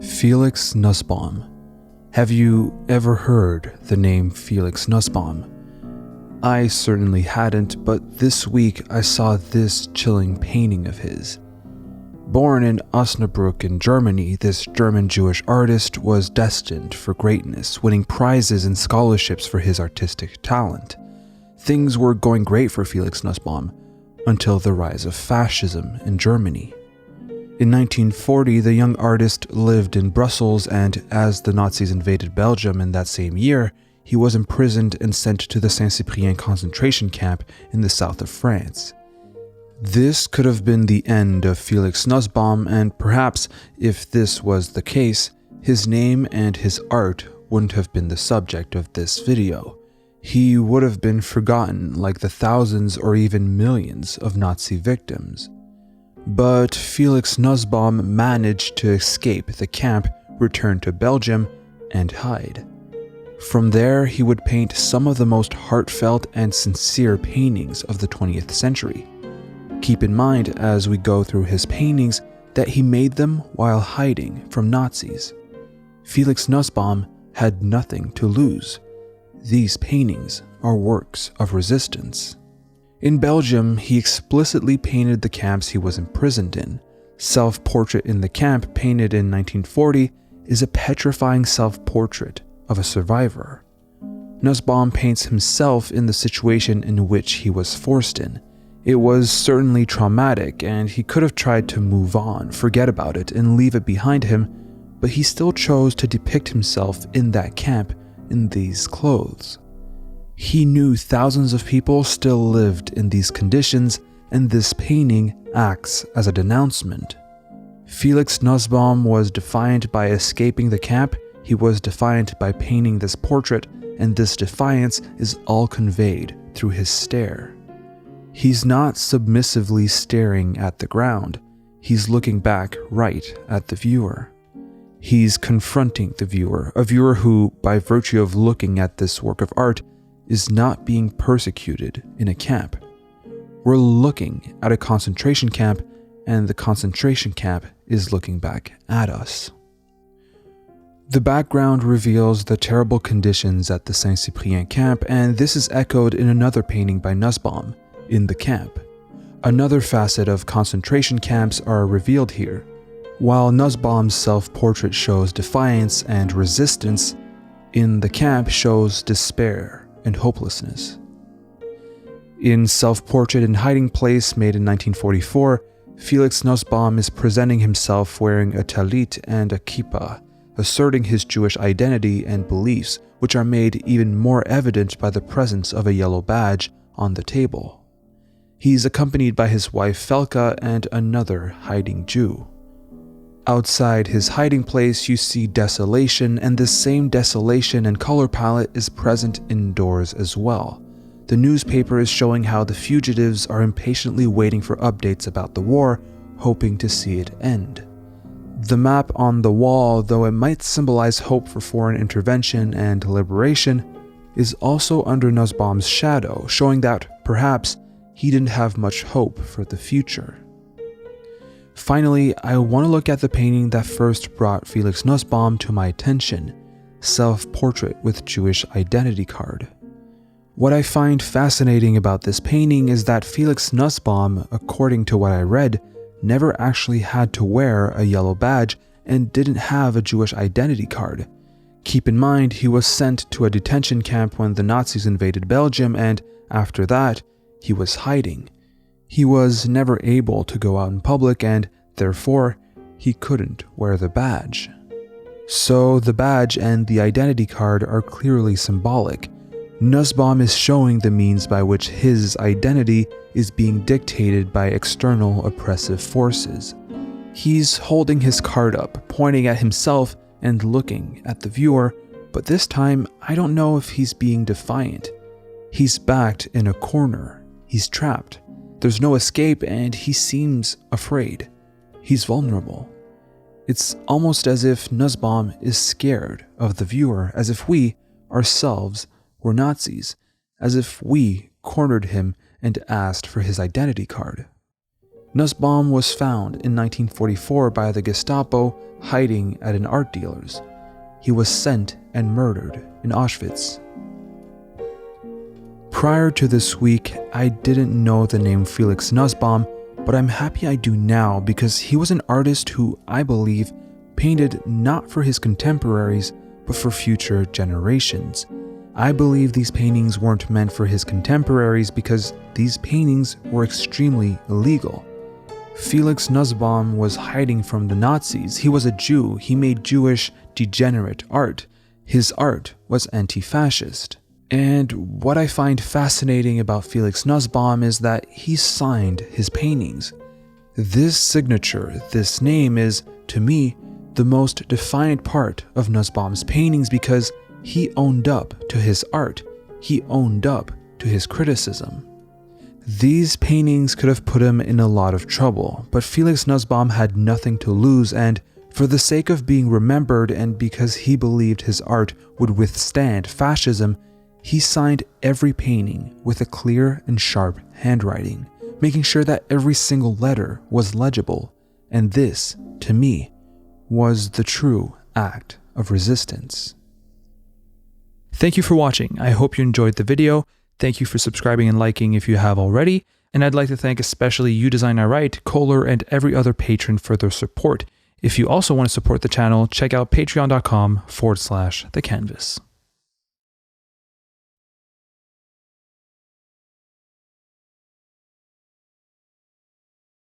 Felix Nussbaum. Have you ever heard the name Felix Nussbaum? I certainly hadn't, but this week I saw this chilling painting of his. Born in Osnabrück in Germany, this German-Jewish artist was destined for greatness, winning prizes and scholarships for his artistic talent. Things were going great for Felix Nussbaum until the rise of fascism in Germany. In 1940, the young artist lived in Brussels, and as the Nazis invaded Belgium in that same year, he was imprisoned and sent to the Saint-Cyprien concentration camp in the south of France. This could have been the end of Felix Nussbaum, and perhaps, if this was the case, his name and his art wouldn't have been the subject of this video. He would have been forgotten like the thousands or even millions of Nazi victims. But Felix Nussbaum managed to escape the camp, return to Belgium, and hide. From there, he would paint some of the most heartfelt and sincere paintings of the 20th century. Keep in mind as we go through his paintings that he made them while hiding from Nazis. Felix Nussbaum had nothing to lose. These paintings are works of resistance. In Belgium, he explicitly painted the camps he was imprisoned in. Self-Portrait in the Camp, painted in 1940, is a petrifying self-portrait of a survivor. Nussbaum paints himself in the situation in which he was forced in. It was certainly traumatic, and he could have tried to move on, forget about it, and leave it behind him, but he still chose to depict himself in that camp in these clothes. He knew thousands of people still lived in these conditions, and this painting acts as a denouncement. Felix Nussbaum was defiant by escaping the camp, he was defiant by painting this portrait, and this defiance is all conveyed through his stare. He's not submissively staring at the ground, he's looking back right at the viewer. He's confronting the viewer, a viewer who, by virtue of looking at this work of art, is not being persecuted in a camp. We're looking at a concentration camp, and the concentration camp is looking back at us. The background reveals the terrible conditions at the Saint-Cyprien camp, and this is echoed in another painting by Nussbaum, In the Camp. Another facet of concentration camps are revealed here. While Nussbaum's self-portrait shows defiance and resistance, In the Camp shows despair and hopelessness. In Self-Portrait in Hiding Place, made in 1944, Felix Nussbaum is presenting himself wearing a talit and a kippah, asserting his Jewish identity and beliefs, which are made even more evident by the presence of a yellow badge on the table. He's accompanied by his wife Felka and another hiding Jew. Outside his hiding place, you see desolation, and this same desolation and color palette is present indoors as well. The newspaper is showing how the fugitives are impatiently waiting for updates about the war, hoping to see it end. The map on the wall, though it might symbolize hope for foreign intervention and liberation, is also under Nussbaum's shadow, showing that perhaps he didn't have much hope for the future. Finally, I want to look at the painting that first brought Felix Nussbaum to my attention, Self-Portrait with Jewish Identity Card. What I find fascinating about this painting is that Felix Nussbaum, according to what I read, never actually had to wear a yellow badge and didn't have a Jewish identity card. Keep in mind, he was sent to a detention camp when the Nazis invaded Belgium, and after that, he was hiding. He was never able to go out in public, and therefore, he couldn't wear the badge. So the badge and the identity card are clearly symbolic. Nussbaum is showing the means by which his identity is being dictated by external oppressive forces. He's holding his card up, pointing at himself and looking at the viewer, but this time I don't know if he's being defiant. He's backed in a corner. He's trapped. There's no escape, and he seems afraid. He's vulnerable. It's almost as if Nussbaum is scared of the viewer, as if we, ourselves, were Nazis, as if we cornered him and asked for his identity card. Nussbaum was found in 1944 by the Gestapo hiding at an art dealer's. He was sent and murdered in Auschwitz. Prior to this week, I didn't know the name Felix Nussbaum, but I'm happy I do now because he was an artist who, I believe, painted not for his contemporaries, but for future generations. I believe these paintings weren't meant for his contemporaries because these paintings were extremely illegal. Felix Nussbaum was hiding from the Nazis. He was a Jew. He made Jewish degenerate art. His art was anti-fascist. And what I find fascinating about Felix Nussbaum is that he signed his paintings. This signature, this name is, to me, the most defiant part of Nussbaum's paintings because he owned up to his art. He owned up to his criticism. These paintings could have put him in a lot of trouble, but Felix Nussbaum had nothing to lose, and for the sake of being remembered and because he believed his art would withstand fascism, he signed every painting with a clear and sharp handwriting, making sure that every single letter was legible, and this, to me, was the true act of resistance. Thank you for watching. I hope you enjoyed the video. Thank you for subscribing and liking if you have already. And I'd like to thank especially You Design I Write, Kohler, and every other patron for their support. If you also want to support the channel, check out patreon.com/thecanvas.